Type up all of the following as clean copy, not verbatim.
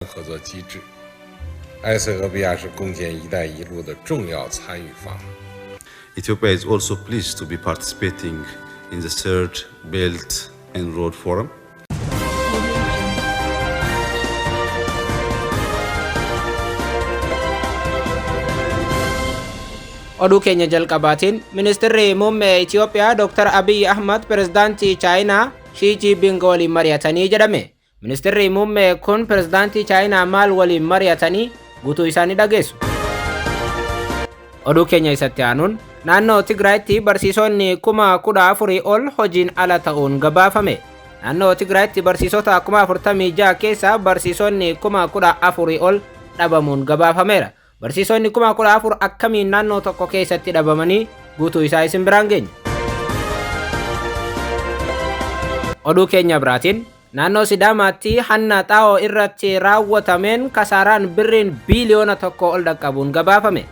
合作机制。埃塞俄比亚是共建“一带一路”的重要参与方。Ethiopia is also pleased to be participating in the Third Belt and Road Forum. Oduu keenya jalqabaatiin ministeerri muummee Itoophiyaa Dr. Abiy Ahmad pirezidaantii Chaayinaa Xi Jinping waliin mari'atanii jedhame. Ministeerri muummee kun pirezidaantii Chaayinaa maal waliin mari'atanii guutuu isaanii dhageessu. Oduu keenya isatti aanuun naannoo Tigraayitti barsiisonni 14,000 ol hojiin ala ta'uun gabaafame. Naannoo Tigraayitti barsiisota 46,000 keessaa barsiisonni 14,000 ol dhabamuun gabaafameera. Barsiisonni 14,000 akkamiin naannoo tokko keessatti dhabamanii guutuu isaa isin biraan geenya. Oduu keenya biraatiin naannoo Sidaamaatti hanna xaa'oo irratti raawwatameen kasaaraan birriin biiliyoona 1 ol dhaqqabuun gabaafame.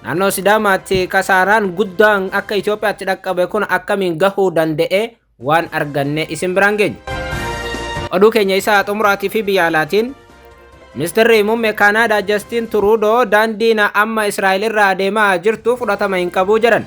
Naannoo Sidaamaatti kasaaraan guddaan akka Itoophiyaatti dhaqqabe kun akkamiin gahuu danda'e waan arganne isin biraan geenya. Oduu keenya isaa xumuraatii fi biyya alaatiin Ministeerri muummee Kaanaadaa Justin Trudeau daandiin amma Israa'el irraa deemaa jirtu fudhatama hin qabu jedhan.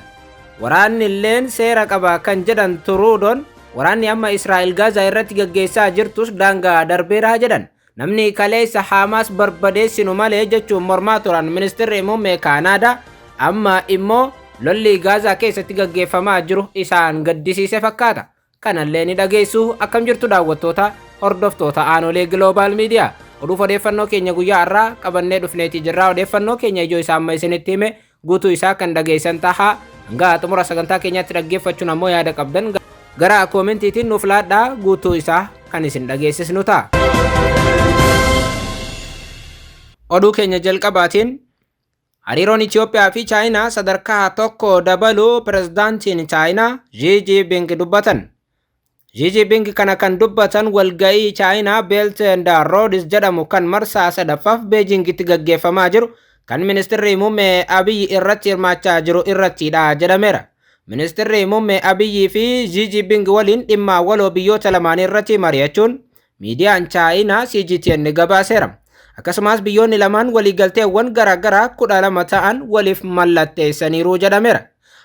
Waraanni illeen seera qaba kan jedhan Trudeau'n waraanni amma Israa'el Gaazaa irratti gaggeessaa jirtus daangaa darbeera jedhan. Namni kaleessa Hamaas barbadeessinu malee jechuun mormaa turan Ministeerri muummee Kaanaadaa amma immoo lolli Gaazaa keessatti gaggeeffamaa jiru isaan gaddisiise fakkaata. Kanallee ni dhageessu. Akkam jirtu daawwattoota hordoftoota aanolee Global Media. Oduuf odeeffannoo keenya guyyaa irraa qabannee dhufneetii jirra. Odeeffannoo keenya ijoo isaa amma isinitti hime guutuu isaa kan dhageessan tahaa. Hanga xumura sagantaa keenyaatti dhaggeeffachuun ammoo yaada qabdan gara koomentiitiin nuuf laadhaa guutuu isaa kan isin dhageessisnu ta'a. Oduu keenya jalqabaatiin hariiroon Itoophiyaa fi Chaayinaa sadarkaa tokko dabaluu pirezidaantiin Chaayinaa Xi Jinping dubbatan. Xi Jinping kana kan dubbatan walga'ii Chaayinaa Belt and Roads jedhamu kan marsaa sadaffaaf Beejingitti gaggeeffamaa jiru kan ministeerri muummee Abiy irratti hirmaachaa jiru irrattidha jedhameera. Ministeerri muummee Abiy fi Xi Jinping waliin dhimma waloo biyyoota lamaan irratti mari'achuun miidiyaan Chaayinaa CGTN gabaaseera. Akkasumas biyyoonni lamaan waliigalteewwan garaagaraa 12 ta'an waliif mallatteessaniiru jedhameera.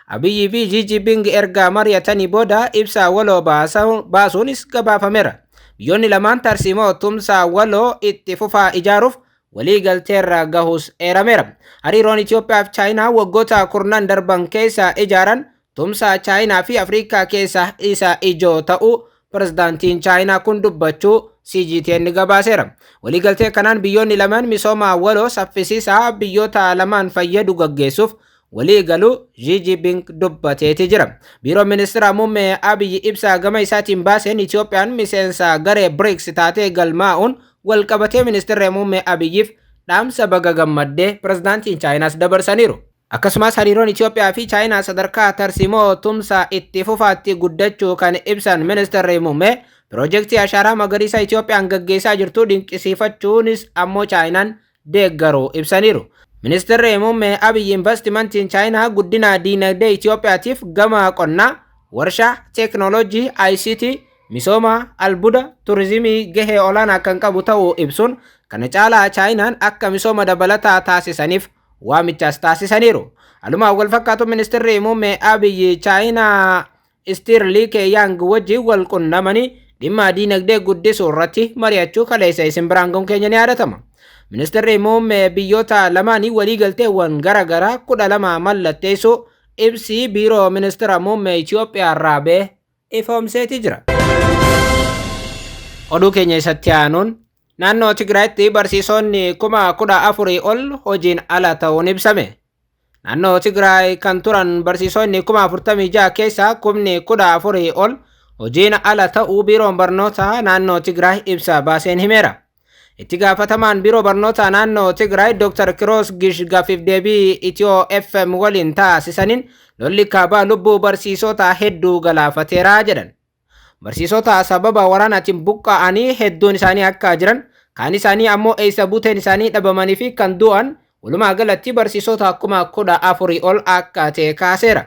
Abiy fi Xi Jinping erga mari'atanii booda ibsa waloo baasuunis gabaafameera. Biyyoonni lamaan tarsiimoo tumsa waloo itti fufaa ijaaruuf waliigalteerra gahus eerameera. Hariiroon Itoophiyaa fi Chaayinaa waggoota 10 darban keessa ijaaran tumsa Chaayinaa fi Afrikaa keessa isa ijoo ta'uu pirezidaantiin Chaayinaa kun dubbachuu CGTN gabaaseera. Waliigaltee kanaan biyyoonni lamaan misooma waloo saffisiisaa biyyoota lamaan fayyadu gaggeessuuf waliigaluu Xi Jinping dubbateeti jira. Biiroo ministeera muummee Abiy ibsa gama isaatiin baaseen Itoophiyaan miseensa garee BRICS taatee galmaa'uun walqabatee ministeerri muummee Abiyyiif dhaamsa baga gammaddee pirezidaantiin Chaayinaas dabarsaniiru. Akkasumas hariiroon Itoophiyaa fi Chaayinaa sadarkaa tarsiimoo tumsa itti fufaatti guddachuu kan ibsan ministeerri muummee piroojeektii ashaaraa magariisa Itoophiyaan gaggeessaa jirtu dinqisiifachuunis ammoo Chaayinaan deeggaruu ibsaniiru. Ministeerri muummee Abiy investimentiin Chaayinaa guddina diinagdee Itoophiyaatiif gama qonnaa, warshaa, teeknooloojii, ICT, misooma, albuuda, turizimii gahee olaanaa kan qabu ta'uu ibsuun kana caalaa Chaayinaan akka misooma dabalataa taasisaniif waamichas taasisaniiru. Halumaan wal fakkaatu ministeerri muummee Abiy Chaayinaa Stirli Keeyang wajjin wal qunnamanii dhimma diinagdee guddisuu irratti mari'achuu kaleessa isin biraan gahuun keenya ni yaadatama. Ministeerri muummee biyyoota lamaanii waliigalteewwan garaagaraa 12 mallatteessuu ibsi biiroo ministeera muummee Itoophiyaa irraa ba'e ifoomseeti jira. Oduu keenya isatti aanuun naannoo Tigraayitti barsiisonni 14,000 ol hojiin ala ta'uun ibsame. Naannoo Tigraay kan turan barsiisonni 46,000 keessaa 14,000 ol hojiin ala ta'uu biiroon barnoota naannoo Tigraay ibsa baaseen himeera. Itti gaafatamaan biiroo barnoota naannoo Tigraay Dr. Kiroos Gish gaafiif deebii Itiyoo FM waliin taasisaniin lolli kaabaa lubbuu barsiisota hedduu galaafateera jedhan. Barsiisota sababa waraanaatiin buqqa'anii hedduun isaanii akka jiran, kaan isaanii ammoo eessa buuteen isaanii dhabamanii fi kan du'an walumaa galatti barsiisota 14,000 ol akka ta'e kaaseera.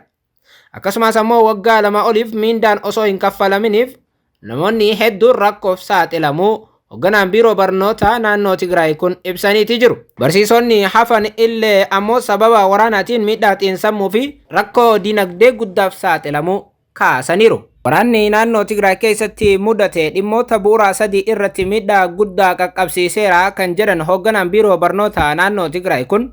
Akkasumas ammoo waggaa 2 oliif miindaan osoo hin kaffalaminiif namoonni hedduun rakkoof saaxilamuu hoogganaan biiroo barnoota naannoo Tigraay kun ibsaniiti jiru. Barsiisonni hafan illee ammoo sababa waraanaatiin miidhaa xiinsammuu fi rakkoo dinagdee guddaaf saaxilamuu kaasaniiru. Waraanni naannoo Tigraay keessatti mudate dhimmoota bu'uuraa sadii irratti miidhaa guddaa qaqqabsiiseera kan jedhan hoogganaan biiroo barnoota naannoo Tigraay kun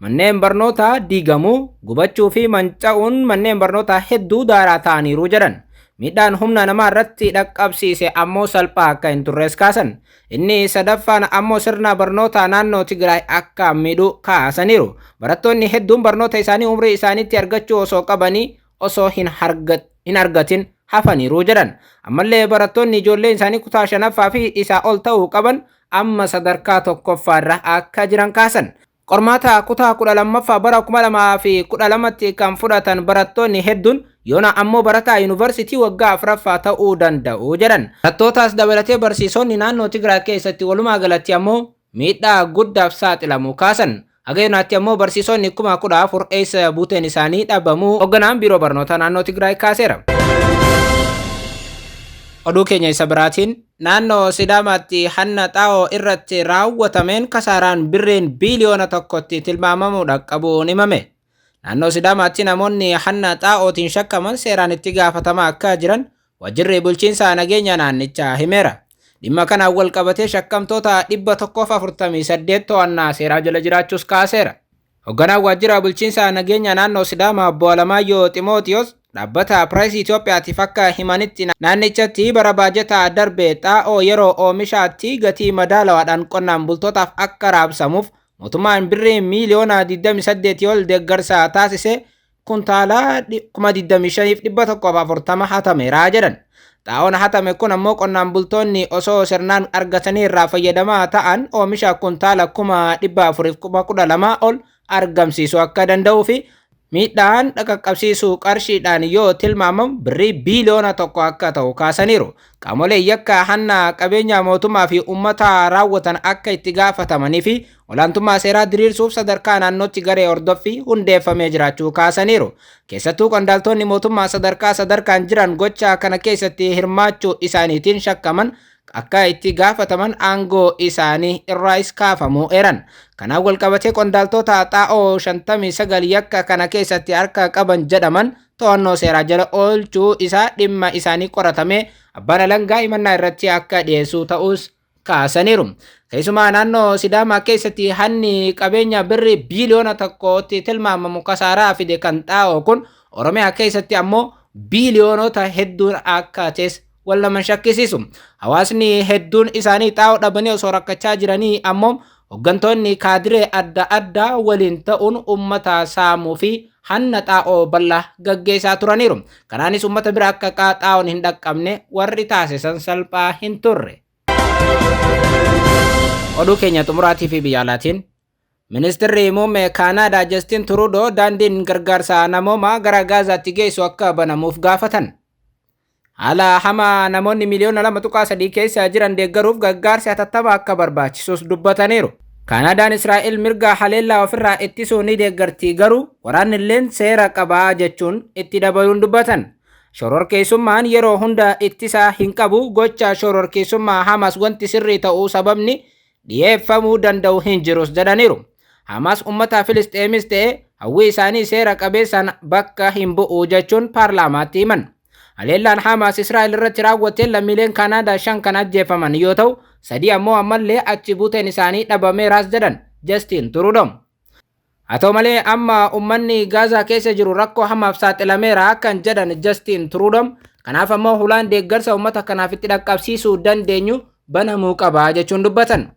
manneen barnootaa diigamuu, gubachuu fi manca'uun manneen barnootaa hedduu daaraa ta'aniiru jedhan. Miidhaan humna namaa irratti dhaqqabsiise ammoo salphaa akka hin turres kaasan. Inni sadaffaan ammoo sirna barnoota naannoo Tigraay akka miidhu kaasaniiru. Barattoonni hedduun barnoota isaanii umrii isaaniitti argachuu osoo qabanii osoo hin argatin hafaniiru jedhan. Ammallee barattoonni ijoolleen isaanii kutaa 5ffaa fi isaa ol ta'uu qaban amma sadarkaa 1ffaarra akka jiran kaasan. Qormaata kutaa 12ffaa bara 2012tti kan fudhatan barattoonni hedduun yoona ammoo barataa yuunivarsiitii waggaa 4ffaa ta'uu danda'u jedhan. Barattootaas dabalatee barsiisonni naannoo Tigraay keessatti walumaa galatti ammoo miidhaa guddaaf saaxilamu kaasan. Haga yoonaatti ammoo barsiisonni 14,000 eessa buuteen isaanii dhabamuu hoogganaan biiroo barnoota naannoo Tigraay kaaseera. Oduu keenya isa biraatiin naannoo Sidaamaatti hanna xaa'oo irratti raawwatameen kasaaraan birreen biiliyoona tokkotti tilmaamamuu dhaqqabuun himame. Naannoo Sidaamaatti namoonni hanna xaa'ootiin shakkaman seeraan itti gaafatamaa akka jiran waajjirri bulchiinsa nageenya naannichaa himeera. Dhimma kanaan wal qabatee shakkamtoota 148 to'annaa seeraa jala jiraachuus kaaseera. Hoogganaan waajjira bulchiinsa nageenya naannoo Sidaamaa Obbo Alamaayyoo Ximootiyoos dhaabbata Piraayis Itoophiyaatiif akka himanitti naannichatti bara baajataa darbe xaa'oo yeroo oomishaatti gatii madaalawaadhaan qonnaan bultootaaf akka raabsamuuf mootummaan birrii miiliyoona 28 ol deeggarsa taasise kuntaala 25,140 hatameera jedhan. Xaa'oon hatame kun ammoo qonnaan bultoonni osoo sirnaan argatanii irraa fayyadamaa ta'an oomisha kuntaala 412 ol argamsiisuu akka danda'uu fi miidhaan dhaqqabsiisuu qarshiidhaan yoo tilmaamamu birrii biiliyoona 1 akka ta'u kaasaniiru. Qaamolee yakka hanna qabeenya mootummaa fi uummataa raawwatan akka itti gaafatamanii fi olaantummaa seeraa diriirsuuf sadarkaa naannootti garee hordoffii hundeeffamee jiraachuu kaasaniiru. Keessattuu qondaaltonni mootummaa sadarkaan jiran gocha kana keessatti hirmaachuu isaaniitiin shakkaman akka itti gaafataman aangoo isaanii irraas kaafamuu eeran. Kanaan wal qabatee qondaaltota xaa'oo 59 yakka kana keessatti harka qaban jedhaman to'annoo seeraa jala oolchuu isaa dhimma isaanii qoratamee abbaan alangaa himannaa irratti akka dhiyeessu ta'us kaasaniiru. Keessumaa naannoo Sidaamaa keessatti hanni qabeenya birrii biiliyoona 1tti tilmaamamu kasaaraa fide kan xaa'oo kun Oromiyaa keessatti ammoo biiliyoonota hedduun akka ta'es wal nama shakkisiisu. Hawaasni hedduun isaanii xaa'oo dhabanii osoo rakkachaa jiranii ammoo hooggantoonni kaadiree adda addaa waliin ta'uun uummata saamuu fi hanna xaa'oo bal'aa gaggeessaa turaniiru. Kanaanis uummata bira akka xaa'oon hin dhaqqabne warri taasisan salphaa hin turre. Oduu keenya xumuraatii fi biyya alaatiin Ministeerri muummee Kaanaadaa Justin Trudeau daandiin gargaarsa namoomaa gara Gaazaatti geessu akka banamuuf gaafatan. Haala hamaa namoonni miliyoona 2.3 keessa jiran deeggaruuf gargaarsi hatattamaa akka barbaachisus dubbataniiru. Kaanaadaan Israa'el mirga haleellaa ofirraa ittisuu ni deeggarti garuu waraanni illee seera qabaa jechuun itti dabaluun dubbatan. Shororkeessummaan yeroo hunda ittisaa hin qabu gocha shororkeessummaa Hamas wanti sirrii ta'uu sababni dhiyeeffamuu danda'u hin jirus jedhaniiru. Hamas uummata Filisxeemis ta'e hawwii isaanii seera qabeessaan bakka hin bu'u jechuun paarlaamaatti himan. Haleellaan Hamas Israa'el irratti raawwateen lammiileen Kaanaadaa 5 kan ajjeefaman yoo ta'u 3 ammoo ammallee achi buuteen isaanii dhabameeraas jedhan Justin Trudeau. Haa ta'u malee amma uummanni Gaazaa keessa jiru rakkoo hamaaf saaxilameera kan jedhan Justin Trudeau. Kanaaf ammoo hulaan deeggarsa uummata kanaaf itti dhaqqabsiisuu dandeenyu banamuu qaba jechuun dubbatan.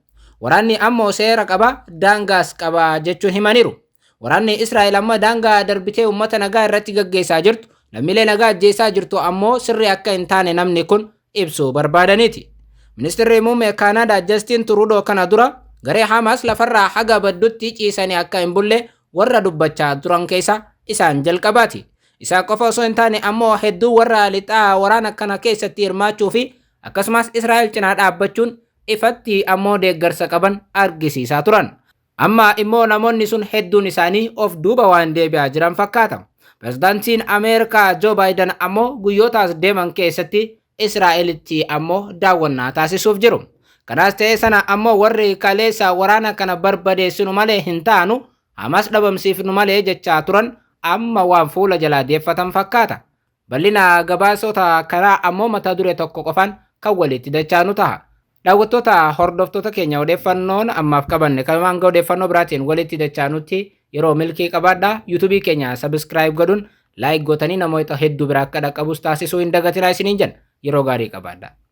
Waraanni ammoo seera qaba daangaas qaba jechuun himaniiru. Waraanni Israa'el amma daangaa darbitee uummata nagaa irratti gaggeessaa jirtu lammiilee nagaa ajjeesaa jirtu ammoo sirrii akka hin taane namni kun ibsuu barbaadaniiti. Ministeerri muummee Kaanaadaa Justin Trudeau kana dura garee Hamas lafarraa haga baddutti ciisanii akka hin bulle warra dubbachaa turan keessa isaan jalqabaati. Isaa qofa osoo hin taane ammoo hedduu warra lixaa waraana kana keessatti hirmaachuu fi akkasumas Israa'el cinaa dhaabbachuun ifatti ammoo deeggarsa qaban argisiisaa turan. Amma immoo namoonni sun hedduun isaanii of duuba waan deebi'aa jiran fakkaata. Pirezidaantiin Ameerikaa Joo Baayiden ammoo guyyootaas deeman keessatti Israa'elitti ammoo daawwannaa taasisuuf jiru. Kanaas ta'ee sana ammoo warri kaleessa waraana kana barbadeessinu malee hin taanu Hamas dhabamsiifnu malee jechaa turan amma waan fuula jalaa deeffatan fakkaata. Bal'ina gabaasota karaa ammoo mata duree tokko qofaan kan walitti dachaanu ta'a. Daawwattoota hordoftoota keenya odeeffannoon ammaaf qabanne kanumaan odeeffannoo biraatiin walitti dachaanutti yeroo milkii qabaadhaa. YouTube keenya subscribe godhuun like gootanii namoota hedduu biraa akka dhaqqabus taasisuu hin dagatinaa isiniin jenna. Yeroo gaarii qabaadhaa.